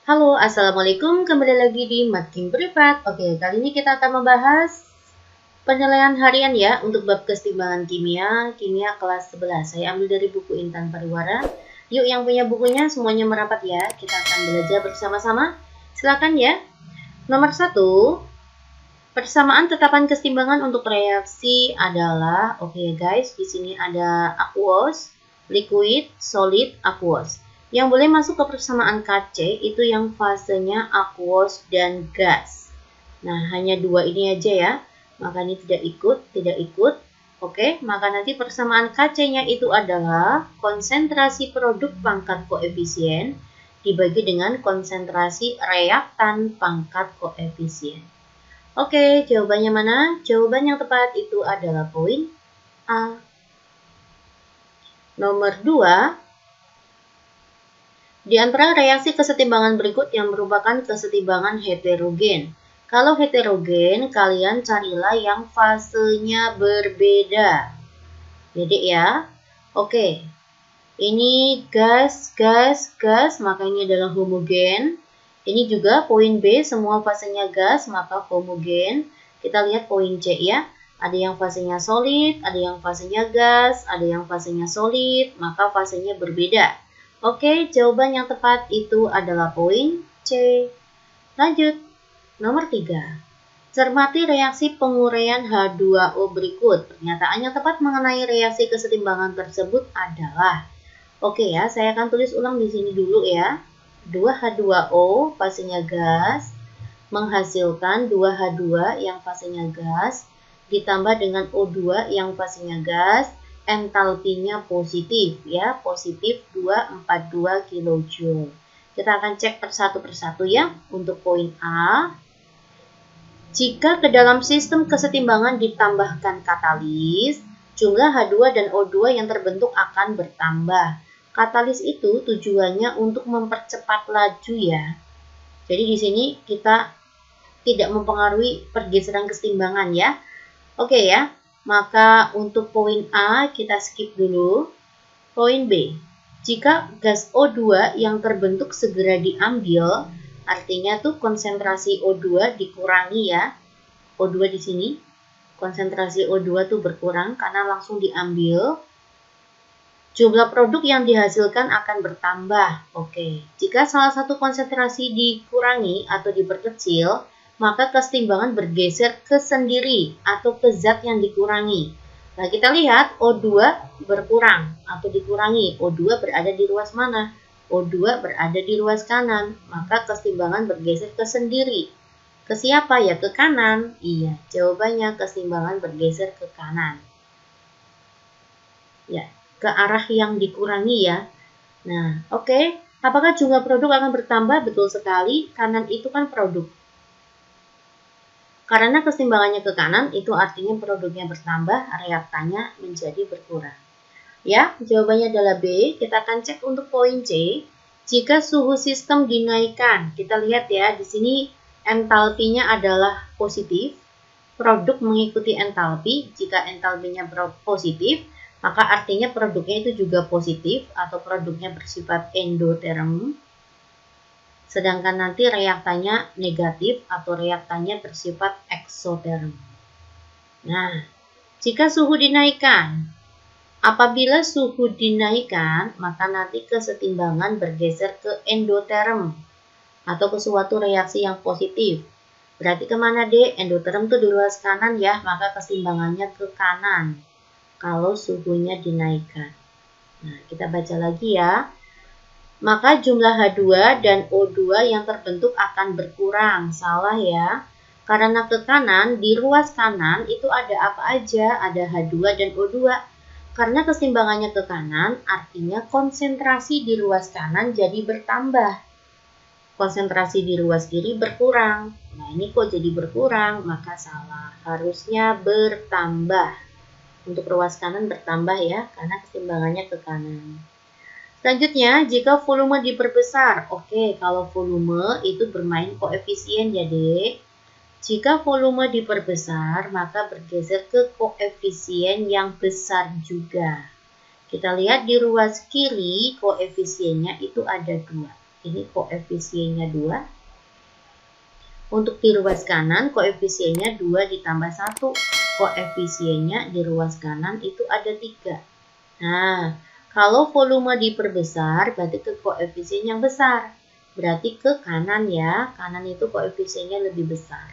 Halo, Assalamualaikum. Kembali lagi di Makin Privat. Oke, kali ini kita akan membahas penilaian harian ya untuk bab kesetimbangan kimia kelas 11. Saya ambil dari buku Intan Pariwara. Yuk yang punya bukunya semuanya merapat ya. Kita akan belajar bersama-sama. Silakan ya. Nomor 1, persamaan tetapan kesetimbangan untuk reaksi adalah, oke guys, di sini ada aqueous, liquid, solid, aqueous. Yang boleh masuk ke persamaan KC itu yang fasenya aqueous dan gas. Nah, hanya dua ini aja ya. Maka ini tidak ikut. Oke, maka nanti persamaan KC-nya itu adalah konsentrasi produk pangkat koefisien dibagi dengan konsentrasi reaktan pangkat koefisien. Oke, jawabannya mana? Jawaban yang tepat itu adalah poin A. Nomor 2, di antara reaksi kesetimbangan berikut yang merupakan kesetimbangan heterogen. Kalau heterogen, kalian carilah yang fasenya berbeda. Jadi ya, oke. Ini gas, maka ini adalah homogen. Ini juga poin B, semua fasenya gas, maka homogen. Kita lihat poin C ya. Ada yang fasenya solid, ada yang fasenya gas, ada yang fasenya solid, maka fasenya berbeda. Oke, jawaban yang tepat itu adalah poin C. Lanjut, nomor 3. Cermati reaksi penguraian H2O berikut. Pernyataan yang tepat mengenai reaksi kesetimbangan tersebut adalah, oke ya, saya akan tulis ulang di sini dulu ya. 2H2O fasenya gas menghasilkan 2H2 yang fasenya gas ditambah dengan O2 yang fasenya gas. Entalpinya positif ya, positif 242 kJ. Kita akan cek persatu ya. Untuk poin A, jika ke dalam sistem kesetimbangan ditambahkan katalis, jumlah H2 dan O2 yang terbentuk akan bertambah. Katalis itu tujuannya untuk mempercepat laju ya. Jadi di sini kita tidak mempengaruhi pergeseran kesetimbangan ya. Oke ya. Maka untuk poin A kita skip dulu. Poin B, jika gas O2 yang terbentuk segera diambil, artinya tuh konsentrasi O2 dikurangi ya. O2 di sini, konsentrasi O2 tuh berkurang karena langsung diambil. Jumlah produk yang dihasilkan akan bertambah. Oke, jika salah satu konsentrasi dikurangi atau diperkecil, maka kesetimbangan bergeser ke sendiri atau ke zat yang dikurangi. Nah, kita lihat O2 berkurang atau dikurangi. O2 berada di ruas mana? O2 berada di ruas kanan. Maka kesetimbangan bergeser ke sendiri. Ke siapa ya? Ke kanan. Iya, jawabannya kesetimbangan bergeser ke kanan. Ya, ke arah yang dikurangi ya. Nah, oke. Apakah jumlah produk akan bertambah? Betul sekali. Kanan itu kan produk. Karena kesetimbangannya ke kanan, itu artinya produknya bertambah, reaktannya menjadi berkurang. Ya, jawabannya adalah B. Kita akan cek untuk poin C. Jika suhu sistem dinaikkan, kita lihat ya, di sini entalpinya adalah positif. Produk mengikuti entalpi. Jika entalpinya positif, maka artinya produknya itu juga positif atau produknya bersifat endoterm. Sedangkan nanti reaktannya negatif atau reaktannya bersifat eksoterm. Nah, jika suhu dinaikkan, apabila suhu dinaikkan, maka nanti kesetimbangan bergeser ke endoterm atau ke suatu reaksi yang positif. Berarti kemana deh? Endoterm itu di ruas kanan ya, maka kesetimbangannya ke kanan kalau suhunya dinaikkan. Nah, kita baca lagi ya. Maka jumlah H2 dan O2 yang terbentuk akan berkurang. Salah ya. Karena ke kanan, di ruas kanan itu ada apa aja? Ada H2 dan O2. Karena kesetimbangannya ke kanan, artinya konsentrasi di ruas kanan jadi bertambah. Konsentrasi di ruas kiri berkurang. Nah, ini kok jadi berkurang? Maka salah. Harusnya bertambah. Untuk ruas kanan bertambah ya, karena kesetimbangannya ke kanan. Selanjutnya, jika volume diperbesar. Oke, kalau volume itu bermain koefisien ya, Dek. Jika volume diperbesar, maka bergeser ke koefisien yang besar juga. Kita lihat di ruas kiri, koefisiennya itu ada 2. ini koefisiennya 2. Untuk di ruas kanan, koefisiennya 2 ditambah 1. Koefisiennya di ruas kanan itu ada 3. Nah, kalau volume diperbesar, berarti ke koefisien yang besar. Berarti ke kanan ya, kanan itu koefisiennya lebih besar.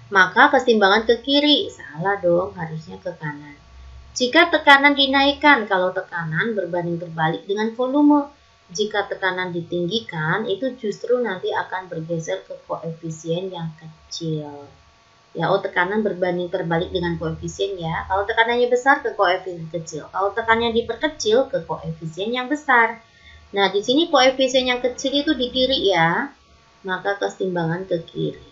Maka kesetimbangan ke kiri, salah dong, harusnya ke kanan. Jika tekanan dinaikkan, kalau tekanan berbanding terbalik dengan volume. Jika tekanan ditinggikan, itu justru nanti akan bergeser ke koefisien yang kecil. Ya, tekanan berbanding terbalik dengan koefisien ya. Kalau tekanannya besar ke koefisien kecil. Kalau tekanannya diperkecil ke koefisien yang besar. Nah, di sini koefisien yang kecil itu di kiri ya. Maka kesetimbangan ke kiri.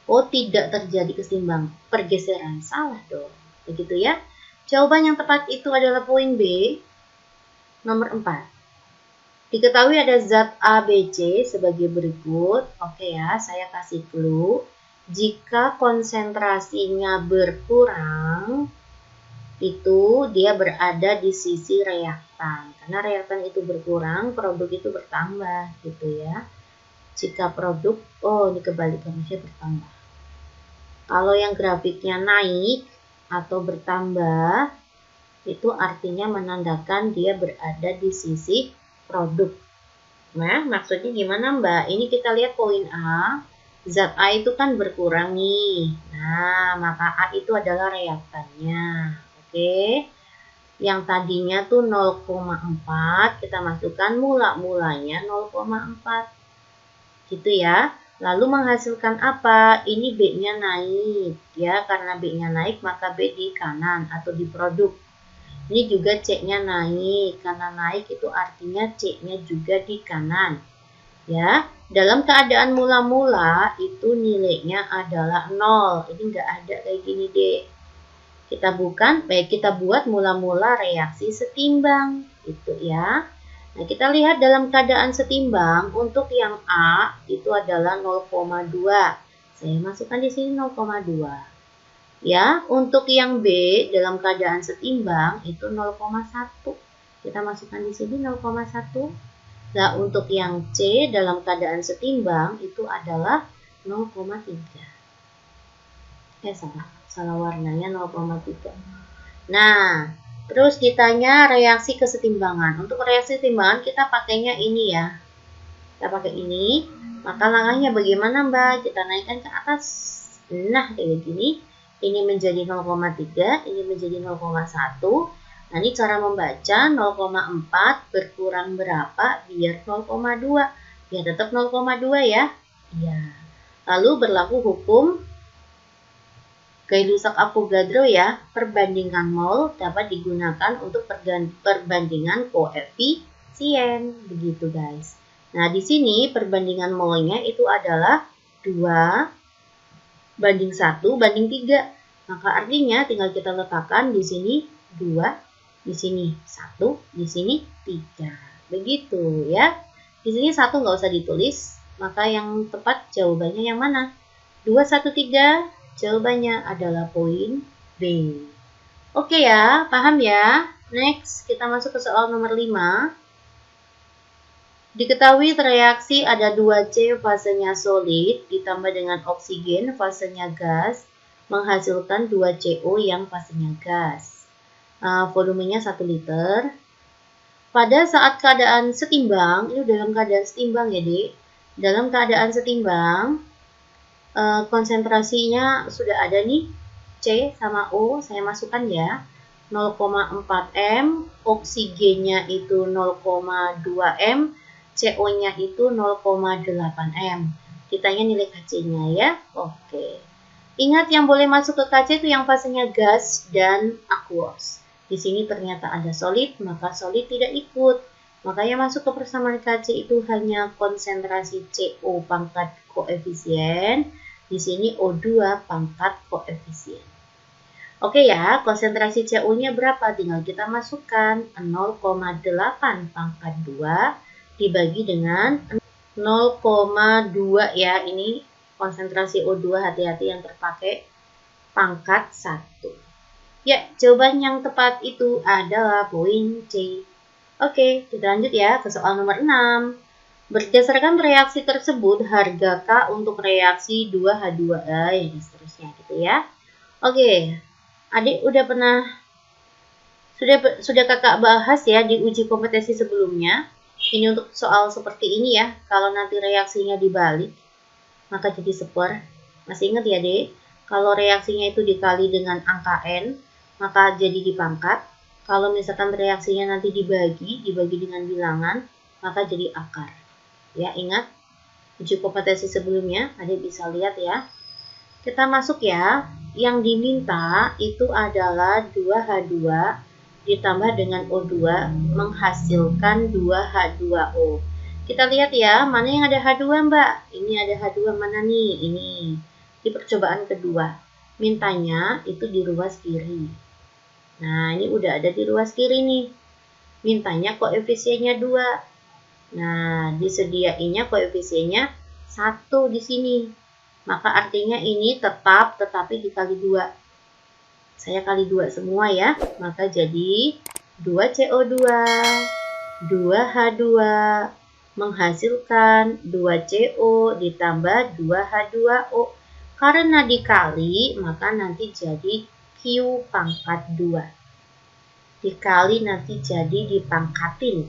Tidak terjadi kesetimbangan, pergeseran. Salah dong. Begitu ya. Jawaban yang tepat itu adalah poin B, nomor 4. Diketahui ada zat A, B, C sebagai berikut. Oke ya, saya kasih clue. Jika konsentrasinya berkurang, itu dia berada di sisi reaktan. Karena reaktan itu berkurang, produk itu bertambah gitu ya. Jika produk, ini kebalikannya bertambah. Kalau yang grafiknya naik atau bertambah, itu artinya menandakan dia berada di sisi produk. Nah, maksudnya gimana Mbak? Ini kita lihat poin A. Zat A itu kan berkurang nih. Nah, maka A itu adalah reaktannya. Oke. Yang tadinya tuh 0,4, kita masukkan mulanya 0,4. Gitu ya. Lalu menghasilkan apa? Ini B-nya naik. Ya, karena B-nya naik, maka B di kanan atau di produk. Ini juga C-nya naik. Karena naik itu artinya C-nya juga di kanan. Ya, dalam keadaan mula-mula itu nilainya adalah 0. Ini enggak ada kayak gini, Dek. Kita buat mula-mula reaksi setimbang. Itu ya. Nah, kita lihat dalam keadaan setimbang, untuk yang A itu adalah 0,2. Saya masukkan di sini 0,2. Ya, untuk yang B dalam keadaan setimbang itu 0,1. Kita masukkan di sini 0,1. Nah, untuk yang C dalam keadaan setimbang itu adalah 0,3. Salah warnanya 0,3. Nah, terus ditanya reaksi kesetimbangan. Untuk reaksi kesetimbangan kita pakainya ini ya. Kita pakai ini. Maka langkahnya bagaimana Mbak? Kita naikkan ke atas. Nah, kayak gini. Ini menjadi 0,3. Ini menjadi 0,1. Nah, ini cara membaca 0,4 berkurang berapa biar 0,2. Biar tetap 0,2 ya. Iya. Lalu berlaku hukum Gay-Lussac-Avogadro ya, perbandingan mol dapat digunakan untuk perbandingan koefisien, begitu guys. Nah, di sini perbandingan molnya itu adalah 2 banding 1 banding 3. Maka artinya tinggal kita letakkan di sini 2, di sini 1, di sini 3. Begitu ya. Di sini 1 nggak usah ditulis, maka yang tepat jawabannya yang mana? 2, 1, 3. Jawabannya adalah poin B. Oke ya, paham ya? Next, kita masuk ke soal nomor 5. Diketahui reaksi ada 2C fasenya solid ditambah dengan oksigen fasenya gas menghasilkan 2CO yang fasenya gas. Volumenya 1 liter. Pada saat keadaan setimbang, ini dalam keadaan setimbang ya, Dek. Dalam keadaan setimbang, konsentrasinya sudah ada nih, C sama O, saya masukkan ya, 0,4 M, oksigennya itu 0,2 M, CO-nya itu 0,8 M. Ditanya nilai Kc-nya ya, oke. Ingat yang boleh masuk ke Kc itu yang fasenya gas dan aqueous. Di sini ternyata ada solid, maka solid tidak ikut. Maka yang masuk ke persamaan Kc itu hanya konsentrasi CO pangkat koefisien. Di sini O2 pangkat koefisien. Oke ya, konsentrasi CO-nya berapa? Tinggal kita masukkan 0,8 pangkat 2 dibagi dengan 0,2 ya. Ini konsentrasi O2, hati-hati yang terpakai pangkat 1. Ya, jawaban yang tepat itu adalah poin C. Oke, kita lanjut ya ke soal nomor 6. Berdasarkan reaksi tersebut, harga K untuk reaksi 2H2A dan seterusnya gitu ya. Oke, adik sudah kakak bahas ya di uji kompetensi sebelumnya. Ini untuk soal seperti ini ya. Kalau nanti reaksinya dibalik, maka jadi seper. Masih ingat ya dek? Kalau reaksinya itu dikali dengan angka N, maka jadi dipangkat. Kalau misalkan reaksinya nanti dibagi dengan bilangan, maka jadi akar. Ya, ingat uji kompetensi sebelumnya, adik bisa lihat ya. Kita masuk ya. Yang diminta itu adalah 2H2 ditambah dengan O2 menghasilkan 2H2O. Kita lihat ya, mana yang ada H2 Mbak? Ini ada H2 mana nih? Ini. Di percobaan kedua. Mintanya itu di ruas kiri. Nah, ini udah ada di ruas kiri nih. Mintanya koefisiennya 2. Nah, disediainya koefisiennya 1 di sini. Maka artinya ini tetap tetapi dikali 2. Saya kali 2 semua ya. Maka jadi 2CO2, 2H2 menghasilkan 2CO ditambah 2H2O. Karena dikali, maka nanti jadi Q pangkat 2. Dikali nanti jadi dipangkatin.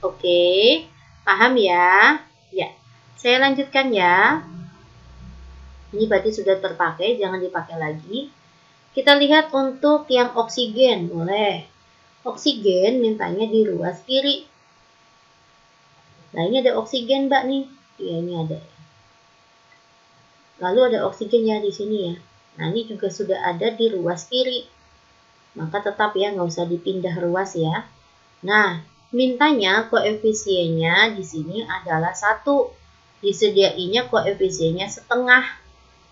Oke, paham ya? Ya, saya lanjutkan ya. Ini berarti sudah terpakai, jangan dipakai lagi. Kita lihat untuk yang oksigen, boleh. Oksigen mintanya di ruas kiri. Nah, ini ada oksigen, Mbak nih. Iya, ini ada. Lalu ada oksigen ya di sini ya. Nah, ini juga sudah ada di ruas kiri. Maka tetap ya, nggak usah dipindah ruas ya. Nah, mintanya koefisiennya di sini adalah 1. Disediainya koefisiennya setengah.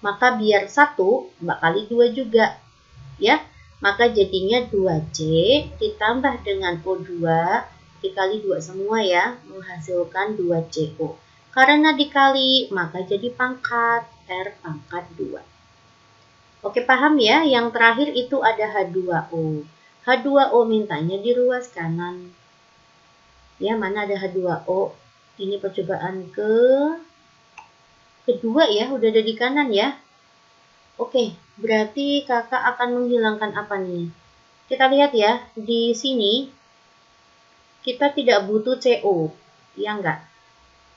Maka biar 1, Mbak kali 2 juga. Ya, maka jadinya 2C ditambah dengan O2 dikali 2 semua ya, menghasilkan 2CO. Karena dikali, maka jadi pangkat R pangkat 2. Oke, paham ya? Yang terakhir itu ada H2O. H2O mintanya di ruas kanan. Ya, mana ada H2O? Ini percobaan kedua ya, udah ada di kanan ya. Oke, berarti kakak akan menghilangkan apa nih? Kita lihat ya, di sini kita tidak butuh CO, ya enggak?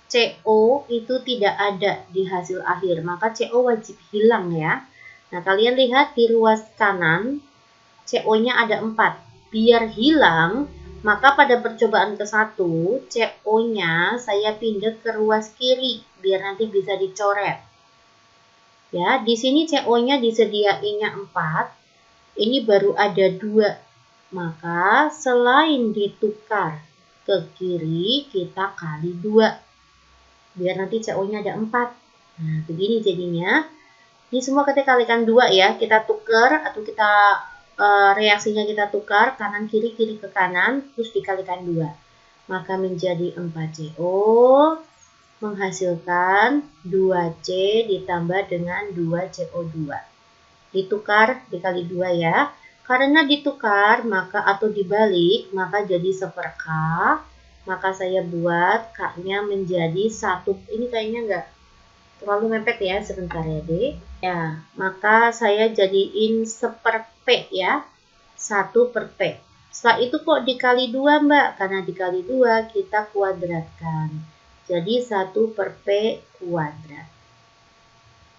CO itu tidak ada di hasil akhir, maka CO wajib hilang ya. Nah, kalian lihat di ruas kanan, CO-nya ada 4. Biar hilang, maka pada percobaan ke-1, CO-nya saya pindah ke ruas kiri, biar nanti bisa dicoret. Ya, di sini CO-nya disediainya 4, ini baru ada 2. Maka selain ditukar ke kiri, kita kali 2. Biar nanti CO-nya ada 4. Nah, begini jadinya. Ini semua kita kalikan 2 ya. Kita tukar atau kita reaksinya kita tukar kanan kiri, kiri ke kanan, terus dikalikan 2. Maka menjadi 4CO menghasilkan 2C ditambah dengan 2CO2. Ditukar dikali 2 ya. Karena ditukar maka atau dibalik, maka jadi seper K. Maka saya buat K-nya menjadi 1. Ini kayaknya enggak terlalu mepet ya, sebentar ya dek. Ya, maka saya jadiin seper P ya. 1 per P. Setelah itu kok dikali 2 Mbak? Karena dikali 2 kita kuadratkan. Jadi 1 per P kuadrat.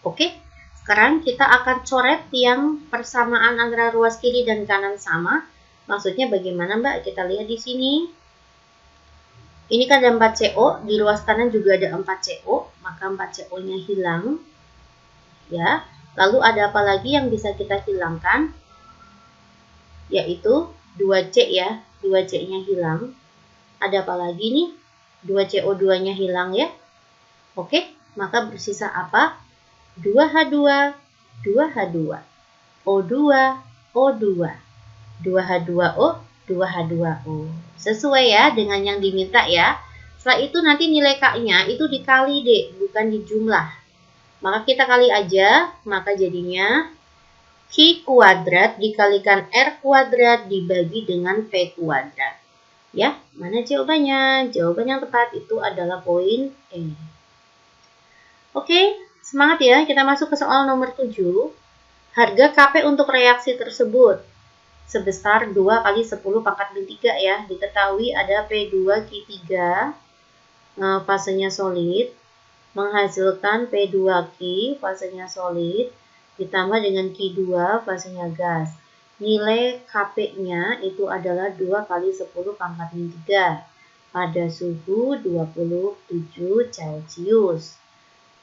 Oke, sekarang kita akan coret yang persamaan antara ruas kiri dan kanan sama. Maksudnya bagaimana Mbak? Kita lihat di sini. Ini kan ada 4CO, di ruas kanan juga ada 4CO, maka 4CO-nya hilang. Ya, lalu ada apa lagi yang bisa kita hilangkan? Yaitu 2C ya, 2C-nya hilang. Ada apa lagi nih? 2CO2-nya hilang ya. Oke, maka bersisa apa? 2H2, 2H2, O2, O2, 2H2O, 2H2O. Sesuai ya dengan yang diminta ya. Setelah itu nanti nilai K-nya itu dikali deh, bukan dijumlah. Maka kita kali aja, maka jadinya Q kuadrat dikalikan R kuadrat dibagi dengan P kuadrat. Ya, mana jawabannya? Jawaban yang tepat itu adalah poin E. Oke, semangat ya. Kita masuk ke soal nomor 7. Harga Kp untuk reaksi tersebut sebesar 2 kali 10 pangkat min 3 ya. Diketahui ada P2Ki3 fasenya solid menghasilkan P2Ki fasenya solid ditambah dengan Ki2 fasenya gas. Nilai Kp-nya itu adalah 2 kali 10 pangkat min 3 pada suhu 27 Celcius.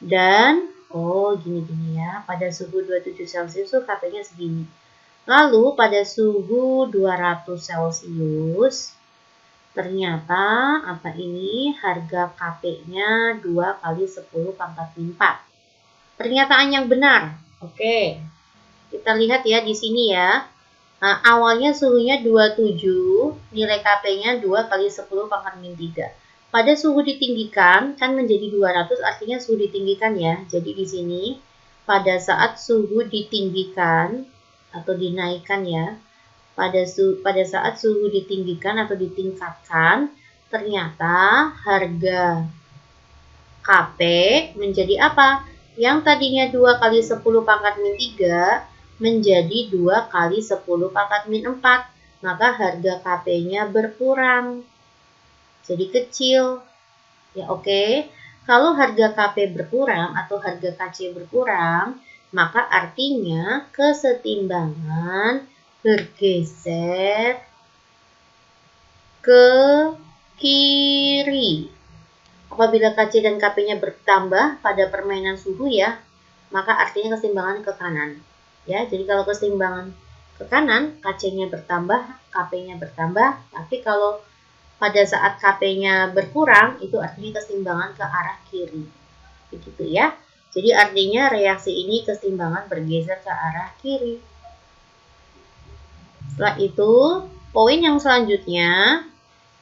Dan, gini-gini ya, pada suhu 27 Celcius tuh Kp-nya segini. Lalu pada suhu 200 Celcius, ternyata harga Kp-nya 2 kali 10 pangkat min 4. Pernyataan yang benar. Oke. Kita lihat ya di sini ya. Nah, awalnya suhunya 27, nilai Kp-nya 2 kali 10 pangkat min 3. Pada suhu ditinggikan kan menjadi 200, artinya suhu ditinggikan ya. Jadi di sini pada saat suhu ditinggikan atau dinaikkan ya, pada saat suhu ditinggikan atau ditingkatkan, ternyata harga Kp menjadi apa? Yang tadinya 2 kali 10 pangkat min 3 menjadi 2 kali 10 pangkat min 4. Maka harga Kp-nya berkurang. Jadi kecil. Ya oke. Kalau harga Kp berkurang atau harga Kc berkurang, maka artinya kesetimbangan bergeser ke kiri. Apabila Kc dan Kp-nya bertambah pada permainan suhu ya, maka artinya kesetimbangan ke kanan. Ya, jadi kalau kesetimbangan ke kanan, Kc-nya bertambah, Kp-nya bertambah. Tapi kalau pada saat Kp-nya berkurang, itu artinya kesetimbangan ke arah kiri. Begitu ya. Jadi artinya reaksi ini kesetimbangan bergeser ke arah kiri. Setelah itu, poin yang selanjutnya,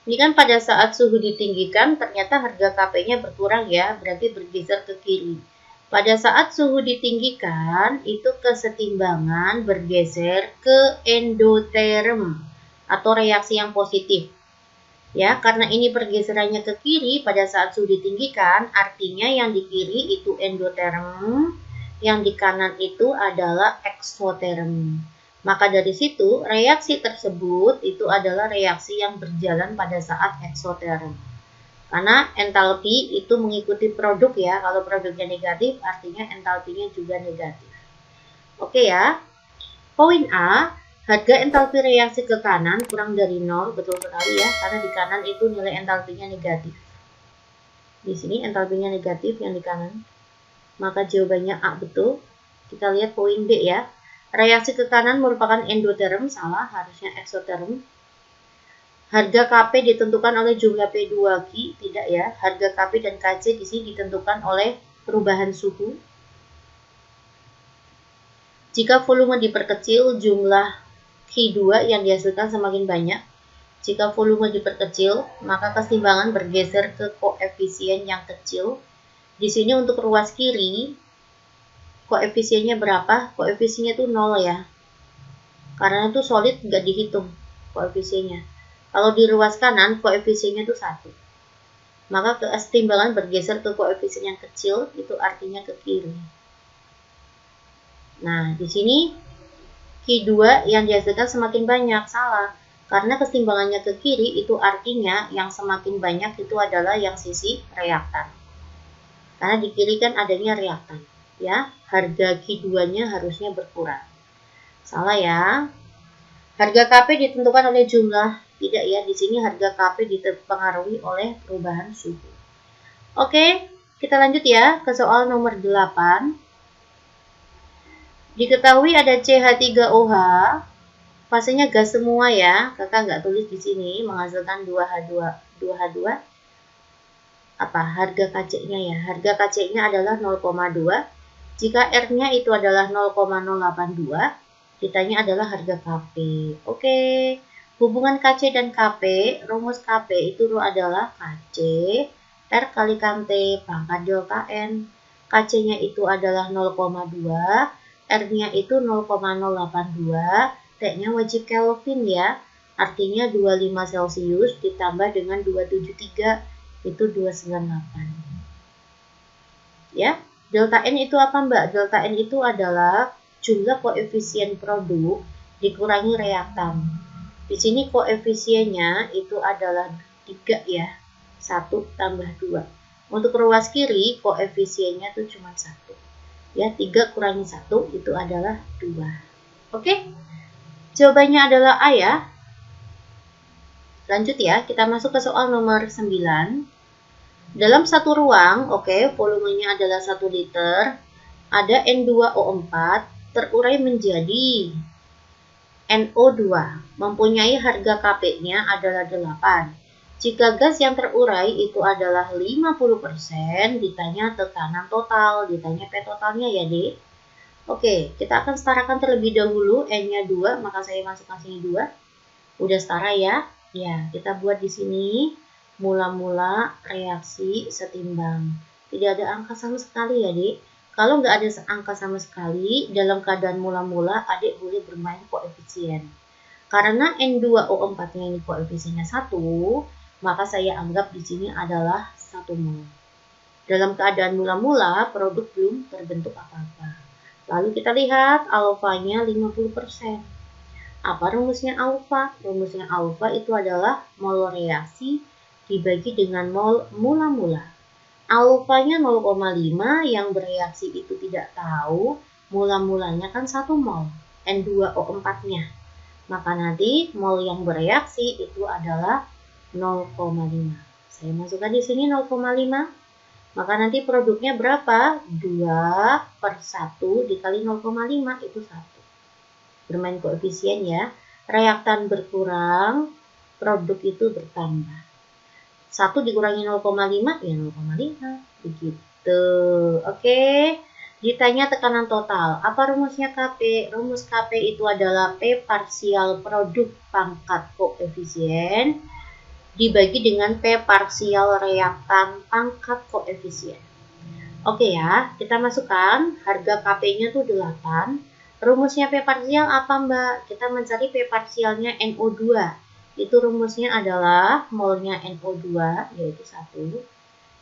ini kan pada saat suhu ditinggikan, ternyata harga Kp-nya berkurang ya, berarti bergeser ke kiri. Pada saat suhu ditinggikan, itu kesetimbangan bergeser ke endoterm atau reaksi yang positif. Ya, karena ini pergeserannya ke kiri pada saat suhu ditinggikan, artinya yang di kiri itu endoterm, yang di kanan itu adalah eksoterm. Maka dari situ, reaksi tersebut itu adalah reaksi yang berjalan pada saat eksoterm. Karena entalpi itu mengikuti produk ya. Kalau produknya negatif, artinya entalpinya juga negatif. Oke ya. Poin A, harga entalpi reaksi ke kanan kurang dari 0. Betul sekali ya. Karena di kanan itu nilai entalpinya negatif. Di sini entalpinya negatif yang di kanan. Maka jawabannya A betul. Kita lihat poin B ya. Reaksi ke kanan merupakan endoterm. Salah, harusnya eksoterm. Harga Kp ditentukan oleh jumlah P2Ki, tidak ya. Harga Kp dan Kc di sini ditentukan oleh perubahan suhu. Jika volume diperkecil, jumlah Ki2 yang dihasilkan semakin banyak. Jika volume diperkecil, maka kesetimbangan bergeser ke koefisien yang kecil. Di sini untuk ruas kiri, koefisiennya berapa? Koefisiennya itu 0 ya. Karena itu solid nggak dihitung koefisiennya. Kalau di ruas kanan, koefisiennya itu 1. Maka kesetimbangan bergeser ke koefisien yang kecil, itu artinya ke kiri. Nah, di sini Ki2 yang dihasilkan semakin banyak. Salah. Karena kesetimbangannya ke kiri, itu artinya yang semakin banyak itu adalah yang sisi reaktan. Karena di kiri kan adanya reaktan. Ya, harga Ki2-nya harusnya berkurang. Salah ya. Harga Kp ditentukan oleh jumlah. Tidak ya, di sini harga Kp dipengaruhi oleh perubahan suhu. Oke, kita lanjut ya ke soal nomor 8. Diketahui ada CH3OH, fasenya gas semua ya. Kakak nggak tulis di sini, menghasilkan 2H2. Apa harga Kc-nya ya? Harga Kc-nya adalah 0,2. Jika R-nya itu adalah 0,082, kitanya adalah harga Kp. Oke. Hubungan Kc dan Kp, rumus Kp itu adalah Kc R kali Kante pangkat delta N. Kc-nya itu adalah 0,2, R-nya itu 0,082, T-nya wajib Kelvin ya. Artinya 25 Celcius ditambah dengan 273 itu 298. Ya, delta N itu apa Mbak? Delta N itu adalah jumlah koefisien produk dikurangi reaktan. Di sini koefisiennya itu adalah 3 ya. 1 tambah 2. Untuk ruas kiri koefisiennya itu cuma 1. Ya, 3 kurangi 1 itu adalah 2. Oke? Jawabannya adalah A ya. Lanjut ya, kita masuk ke soal nomor 9. Dalam satu ruang, volumenya adalah 1 liter, ada N2O4 terurai menjadi NO2, mempunyai harga Kp-nya adalah 8. Jika gas yang terurai itu adalah 50%, ditanya tekanan total, ditanya P totalnya ya, Dek. Oke, kita akan setarakan terlebih dahulu, N-nya 2, maka saya masukkan sini 2. Udah setara ya? Ya, kita buat di sini mula-mula reaksi setimbang. Tidak ada angka sama sekali ya, Dek. Kalau nggak ada angka sama sekali, dalam keadaan mula-mula, adik boleh bermain koefisien. Karena N2O4-nya ini koefisiennya 1, maka saya anggap di sini adalah 1 mol. Dalam keadaan mula-mula, produk belum terbentuk apa-apa. Lalu kita lihat alfanya 50%. Apa rumusnya alfa? Rumusnya alfa itu adalah mol reaksi dibagi dengan mol mula-mula. Alfanya 0,5, yang bereaksi itu tidak tahu, mula-mulanya kan 1 mol, N2O4-nya. Maka nanti mol yang bereaksi itu adalah 0,5. Saya masukkan di sini 0,5. Maka nanti produknya berapa? 2/1 dikali 0,5 itu 1. Bermain koefisien ya. Reaktan berkurang, produk itu bertambah. 1 dikurangi 0,5 ya 0,5. Begitu. Oke. Ditanya tekanan total. Apa rumusnya Kp? Rumus Kp itu adalah P parsial produk pangkat koefisien dibagi dengan P parsial reaktan pangkat koefisien. Oke ya, kita masukkan harga Kp-nya tuh 8. Rumusnya P parsial apa Mbak? Kita mencari P parsialnya NO2. Itu rumusnya adalah molnya NO2 yaitu 1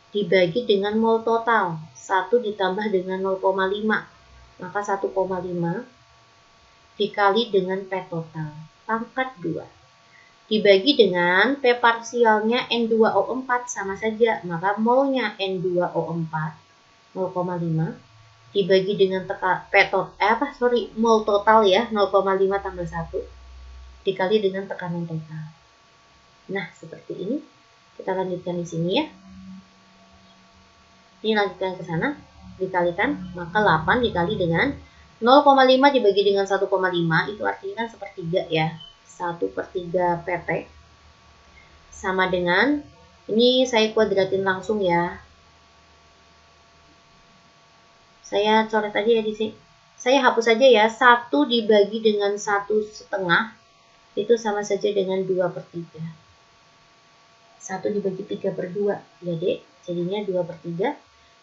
dibagi dengan mol total. 1 ditambah dengan 0,5. Maka 1,5 dikali dengan P total. Pangkat 2. Dibagi dengan P parsialnya N2O4 sama saja. Maka molnya N2O4 0,5 dibagi dengan mol total ya 0,5 tambah 1 dikali dengan tekanan total. Nah, seperti ini. Kita lanjutkan di sini ya. Ini lanjutkan ke sana, dikalikan, maka 8 dikali dengan 0,5 dibagi dengan 1,5 itu artinya kan sepertiga ya. 1/3 pp sama dengan, ini saya kuadratin langsung ya. Saya coret aja ya di sini. Saya hapus saja ya. 1 dibagi dengan 1/2 itu sama saja dengan 2/3. 1 dibagi 3/2 ya Dek. Jadinya 2/3.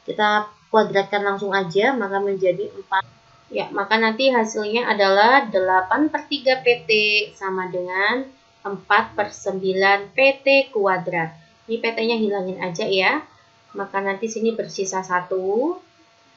Kita kuadratkan langsung aja, maka menjadi 4. Ya, maka nanti hasilnya adalah 8/3 PT sama dengan 4/9 PT kuadrat. Ini PT-nya hilangin aja ya. Maka nanti sini bersisa 1.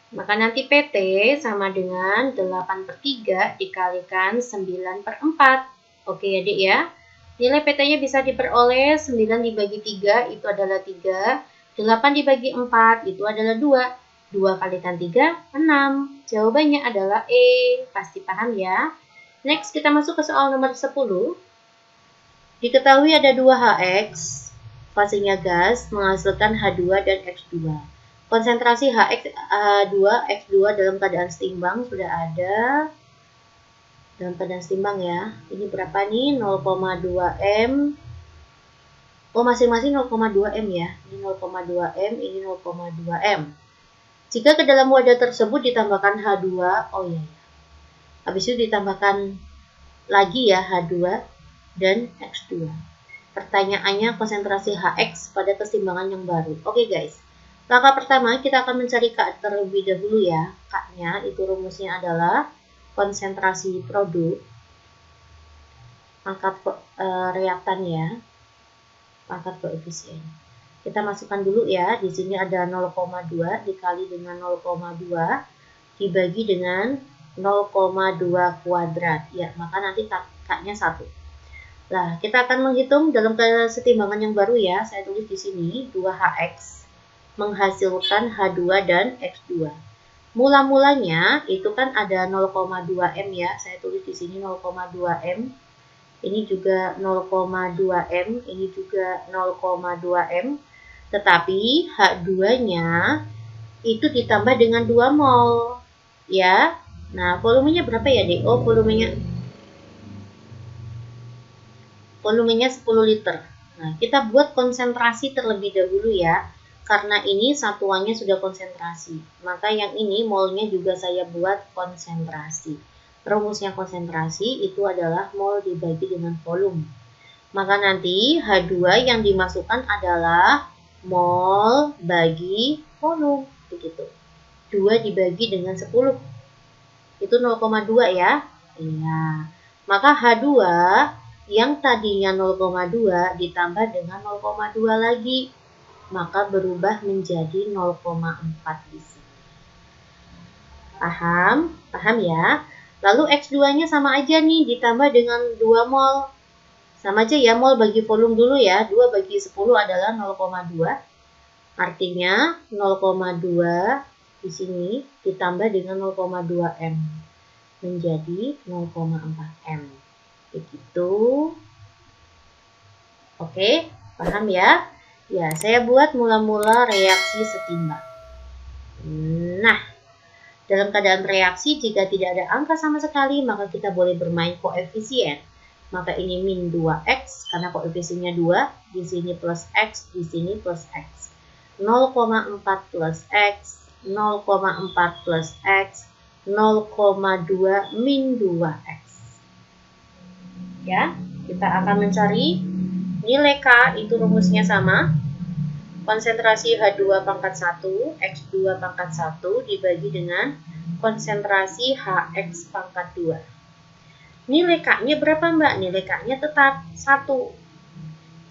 Maka nanti PT sama dengan 8/3 dikalikan 9/4. Oke ya Dek ya. Nilai PT-nya bisa diperoleh 9 dibagi 3 itu adalah 3. 8 dibagi 4 itu adalah 2. 2 kalikan 3, 6. Jawabannya adalah E. Pasti paham ya. Next kita masuk ke soal nomor 10. Diketahui ada 2 HX, fasenya gas, menghasilkan H2 dan X2. Konsentrasi H2, X2 dalam keadaan setimbang sudah ada. Dalam keadaan setimbang ya. Ini berapa nih? 0,2 M. Oh, masing-masing 0,2 M ya. Ini 0,2 M, ini 0,2 M. Jika ke dalam wadah tersebut ditambahkan H2, oh ya. Habis itu ditambahkan lagi ya H2 dan X2. Pertanyaannya konsentrasi HX pada keseimbangan yang baru. Oke guys. Langkah pertama kita akan mencari K terlebih dahulu ya. K-nya itu rumusnya adalah konsentrasi produk pangkat reaktan ya, pangkat koefisien. Kita masukkan dulu ya, di sini ada 0,2 dikali dengan 0,2 dibagi dengan 0,2 kuadrat. Ya, maka nanti kaknya 1. Nah, kita akan menghitung dalam kesetimbangan yang baru ya. Saya tulis di sini 2HX menghasilkan H2 dan X2. Mula-mulanya itu kan ada 0,2 M ya. Saya tulis di sini 0,2 M. Ini juga 0,2 M, ini juga 0,2 M. Tetapi H2-nya itu ditambah dengan 2 mol. Ya. Nah, volumenya berapa ya, Dek? Oh, volumenya 10 liter. Nah, kita buat konsentrasi terlebih dahulu ya. Karena ini satuannya sudah konsentrasi. Maka yang ini molnya juga saya buat konsentrasi. Rumusnya konsentrasi itu adalah mol dibagi dengan volume. Maka nanti H2 yang dimasukkan adalah mol bagi volume. Begitu. 2 dibagi dengan 10. Itu 0,2 ya. Iya. Maka H2 yang tadinya 0,2 ditambah dengan 0,2 lagi, maka berubah menjadi 0,4 di sini. Paham? Paham ya? Lalu X2-nya sama aja nih, ditambah dengan 2 mol. Sama aja ya, mol bagi volume dulu ya. 2 bagi 10 adalah 0,2. Artinya 0,2 di sini ditambah dengan 0,2 M. Menjadi 0,4 M. Begitu. Oke, paham ya? Ya, saya buat mula-mula reaksi setimbang. Nah, dalam keadaan reaksi jika tidak ada angka sama sekali, maka kita boleh bermain koefisien. Maka ini min 2x karena koefisiennya 2, di sini plus x, di sini plus x. 0,4 plus x, 0,4 plus x, 0,2 min 2x. Ya, kita akan mencari nilai K, itu rumusnya sama. Konsentrasi H2 pangkat 1, X2 pangkat 1 dibagi dengan konsentrasi HX pangkat 2. Nilai K-nya berapa, Mbak? Nilai K-nya tetap 1.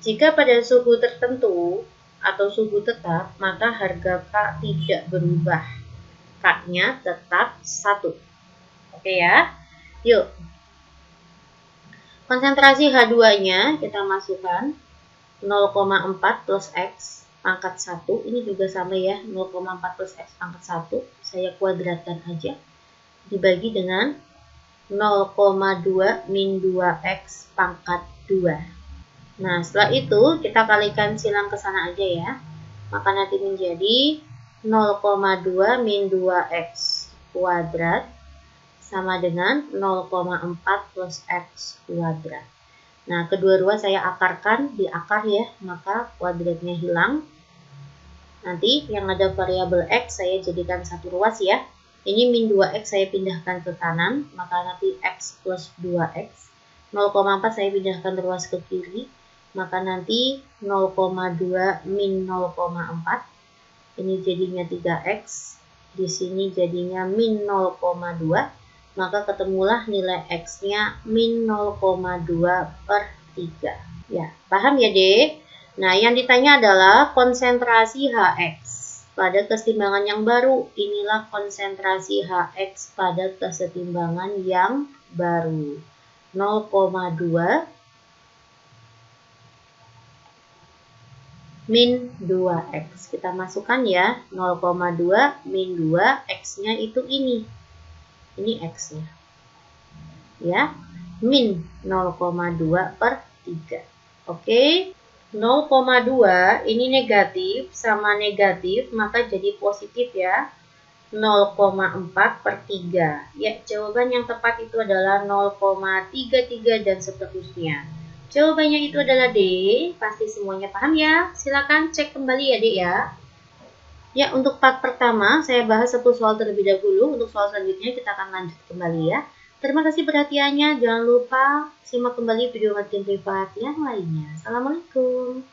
Jika pada suhu tertentu atau suhu tetap, maka harga K tidak berubah. K-nya tetap 1. Oke ya? Yuk. Konsentrasi H2-nya kita masukkan 0,4 plus X pangkat 1. Ini juga sama ya, 0,4 plus X pangkat 1. Saya kuadratkan aja. Dibagi dengan 0,2 min 2X pangkat 2. Nah, setelah itu kita kalikan silang ke sana aja ya. Maka nanti menjadi 0,2 min 2X kuadrat sama dengan 0,4 plus X kuadrat. Nah, kedua-dua saya akarkan di akar ya, maka kuadratnya hilang. Nanti yang ada variabel X saya jadikan satu ruas ya. Ini min 2X saya pindahkan ke kanan, maka nanti X plus 2X. 0,4 saya pindahkan ruas ke kiri, maka nanti 0,2 min 0,4. Ini jadinya 3X. Di sini jadinya min 0,2. Maka ketemulah nilai X-nya min 0,2 per 3. Ya, paham ya, Dek? Nah, yang ditanya adalah konsentrasi HX pada kesetimbangan yang baru. Inilah konsentrasi HX pada kesetimbangan yang baru. 0,2 min 2X. Kita masukkan ya, 0,2 min 2, X-nya itu ini. Ini X-nya. Ya, min 0,2 per 3. Oke, 0,2 ini negatif sama negatif, maka jadi positif ya. 0,4 per 3. Ya, jawaban yang tepat itu adalah 0,33 dan seterusnya. Jawabannya itu adalah D. Pasti semuanya paham ya? Silakan cek kembali ya, Dek ya. Ya, untuk part pertama saya bahas satu soal terlebih dahulu. Untuk soal selanjutnya kita akan lanjut kembali ya. Terima kasih perhatiannya. Jangan lupa simak kembali video materi privat yang lainnya. Assalamualaikum.